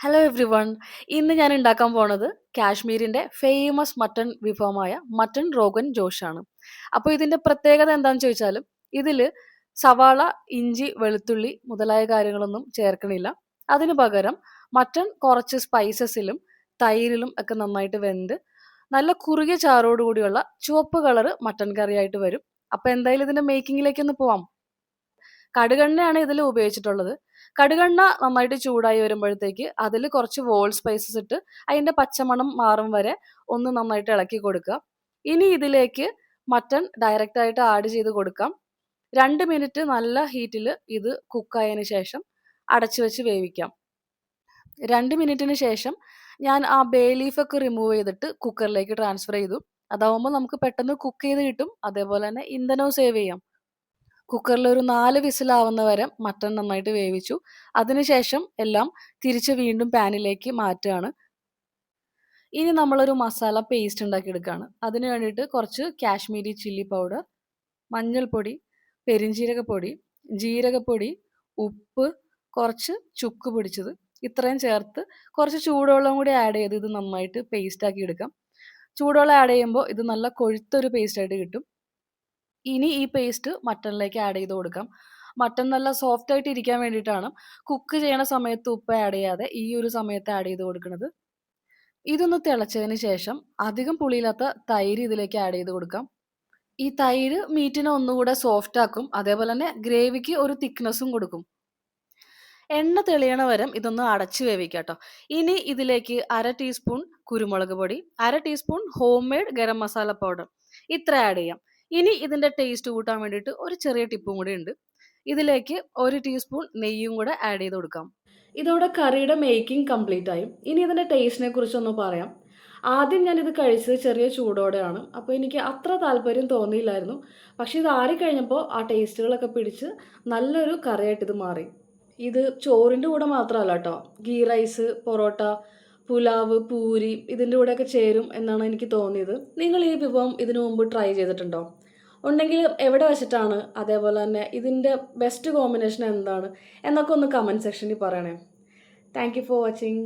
Hello every one. ഇന്ന് ഞാൻ ഉണ്ടാക്കാൻ പോണത് കാശ്മീരിന്റെ ഫേമസ് മട്ടൺ വിഭവമായ മട്ടൺ റോഗൻ ജോഷാണ്. അപ്പോൾ ഇതിന്റെ പ്രത്യേകത എന്താണെന്ന് ചോദിച്ചാലും ഇതിൽ സവാള, ഇഞ്ചി, വെളുത്തുള്ളി മുതലായ കാര്യങ്ങളൊന്നും ചേർക്കണില്ല. അതിനു പകരം മട്ടൺ കുറച്ച് സ്പൈസസിലും തൈരിലും ഒക്കെ നന്നായിട്ട് വെന്ത് നല്ല കുറുകിയ ചാറോട് കൂടിയുള്ള ചുവപ്പ് കളറ് മട്ടൺ കറിയായിട്ട് വരും. അപ്പോൾ എന്തായാലും ഇതിന്റെ മേക്കിങ്ങിലേക്ക് ഒന്ന് പോവാം. കടുകെണ്ണയാണ് ഇതിൽ ഉപയോഗിച്ചിട്ടുള്ളത്. കടുകെണ്ണ നന്നായിട്ട് ചൂടായി വരുമ്പോഴത്തേക്ക് അതിൽ കുറച്ച് വോൾ സ്പൈസസ് ഇട്ട് അതിൻ്റെ പച്ചമണം മാറും വരെ ഒന്ന് നന്നായിട്ട് ഇളക്കി കൊടുക്കുക. ഇനി ഇതിലേക്ക് മട്ടൺ ഡയറക്റ്റ് ആയിട്ട് ആഡ് ചെയ്ത് കൊടുക്കാം. 2 മിനിറ്റ് നല്ല ഹീറ്റിൽ ഇത് കുക്കായതിനു ശേഷം അടച്ചു വെച്ച് വേവിക്കാം. 2 മിനിറ്റിന് ശേഷം ഞാൻ ആ ബേ ലീഫൊക്കെ റിമൂവ് ചെയ്തിട്ട് കുക്കറിലേക്ക് ട്രാൻസ്ഫർ ചെയ്തു. അതാവുമ്പോൾ നമുക്ക് പെട്ടെന്ന് കുക്ക് ചെയ്ത് കിട്ടും. അതേപോലെ തന്നെ ഇന്ധനവും സേവ് ചെയ്യാം. കുക്കറിൽ ഒരു 4 വിസിലാവുന്ന വരെ മട്ടൺ നന്നായിട്ട് വേവിച്ചു. അതിനുശേഷം എല്ലാം തിരിച്ച് വീണ്ടും പാനിലേക്ക് മാറ്റുകയാണ്. ഇനി നമ്മളൊരു മസാല പേസ്റ്റ് ഉണ്ടാക്കിയെടുക്കുകയാണ്. അതിന് വേണ്ടിയിട്ട് കുറച്ച് കാശ്മീരി ചില്ലി പൗഡർ, മഞ്ഞൾപ്പൊടി, പെരിഞ്ജീരകപ്പൊടി, ജീരകപ്പൊടി, ഉപ്പ്, കുറച്ച് ചുക്ക് പൊടിച്ചത് ഇത്രയും ചേർത്ത് കുറച്ച് ചൂടുവെള്ളം കൂടി ആഡ് ചെയ്ത് ഇത് നന്നായിട്ട് പേസ്റ്റ് ആക്കി എടുക്കാം. ചൂടുവെള്ളം ആഡ് ചെയ്യുമ്പോൾ ഇത് നല്ല കൊഴുത്തൊരു പേസ്റ്റ് ആയിട്ട് കിട്ടും. ഇനി ഈ പേസ്റ്റ് മട്ടണിലേക്ക് ആഡ് ചെയ്ത് കൊടുക്കാം. മട്ടൺ നല്ല സോഫ്റ്റ് ആയിട്ട് ഇരിക്കാൻ വേണ്ടിയിട്ടാണ് കുക്ക് ചെയ്യണ സമയത്ത് ഉപ്പ് ആഡ് ചെയ്യാതെ ഈ ഒരു സമയത്ത് ആഡ് ചെയ്ത് കൊടുക്കുന്നത്. ഇതൊന്ന് തിളച്ചതിന് ശേഷം അധികം പുളിയില്ലാത്ത തൈര് ഇതിലേക്ക് ആഡ് ചെയ്ത് കൊടുക്കാം. ഈ തൈര് മീറ്റിനെ ഒന്നുകൂടെ സോഫ്റ്റ് ആക്കും. അതേപോലെ തന്നെ ഗ്രേവിക്ക് ഒരു തിക്നെസ്സും കൊടുക്കും. എണ്ണ തെളിയണ വരം ഇതൊന്ന് അടച്ചു വേവിക്കാം കേട്ടോ. ഇനി ഇതിലേക്ക് 1/2 ടീസ്പൂൺ കുരുമുളക് പൊടി, 1/2 teaspoon home made garam masala powder ഇത്ര ആഡ് ചെയ്യാം. ഇനി ഇതിന്റെ ടേസ്റ്റ് കൂട്ടാൻ വേണ്ടിയിട്ട് ഒരു ചെറിയ ടിപ്പും കൂടി ഉണ്ട്. ഇതിലേക്ക് 1 ടീസ്പൂൺ നെയ്യും കൂടെ ആഡ് ചെയ്ത് കൊടുക്കാം. ഇതോടെ കറിയുടെ മേക്കിംഗ് കംപ്ലീറ്റ് ആയി. ഇനി ഇതിന്റെ ടേസ്റ്റിനെ കുറിച്ചൊന്ന് പറയാം. ആദ്യം ഞാനിത് കഴിച്ചത് ചെറിയ ചൂടോടെയാണ്. അപ്പോൾ എനിക്ക് അത്ര താല്പര്യം തോന്നിയില്ലായിരുന്നു. പക്ഷേ ഇത് ആറിക്കഴിഞ്ഞപ്പോൾ ആ ടേസ്റ്റുകളൊക്കെ പിടിച്ച് നല്ലൊരു കറിയായിട്ട് ഇത് മാറി. ഇത് ചോറിൻ്റെ കൂടെ മാത്രമല്ല കേട്ടോ, ഗീ റൈസ്, പൊറോട്ട, പുലാവ്, പൂരി ഇതിൻ്റെ കൂടെയൊക്കെ ചേരും എന്നാണ് എനിക്ക് തോന്നിയത്. നിങ്ങൾ ഈ വിഭവം ഇതിനു മുമ്പ് ട്രൈ ചെയ്തിട്ടുണ്ടോ? ഉണ്ടെങ്കിൽ എവിടെ വെച്ചിട്ടാണ്, അതേപോലെ തന്നെ ഇതിൻ്റെ ബെസ്റ്റ് കോമ്പിനേഷൻ എന്താണ് എന്നൊക്കെ ഒന്ന് കമൻറ്റ് സെക്ഷനിൽ പറയണേ. Thank you for watching.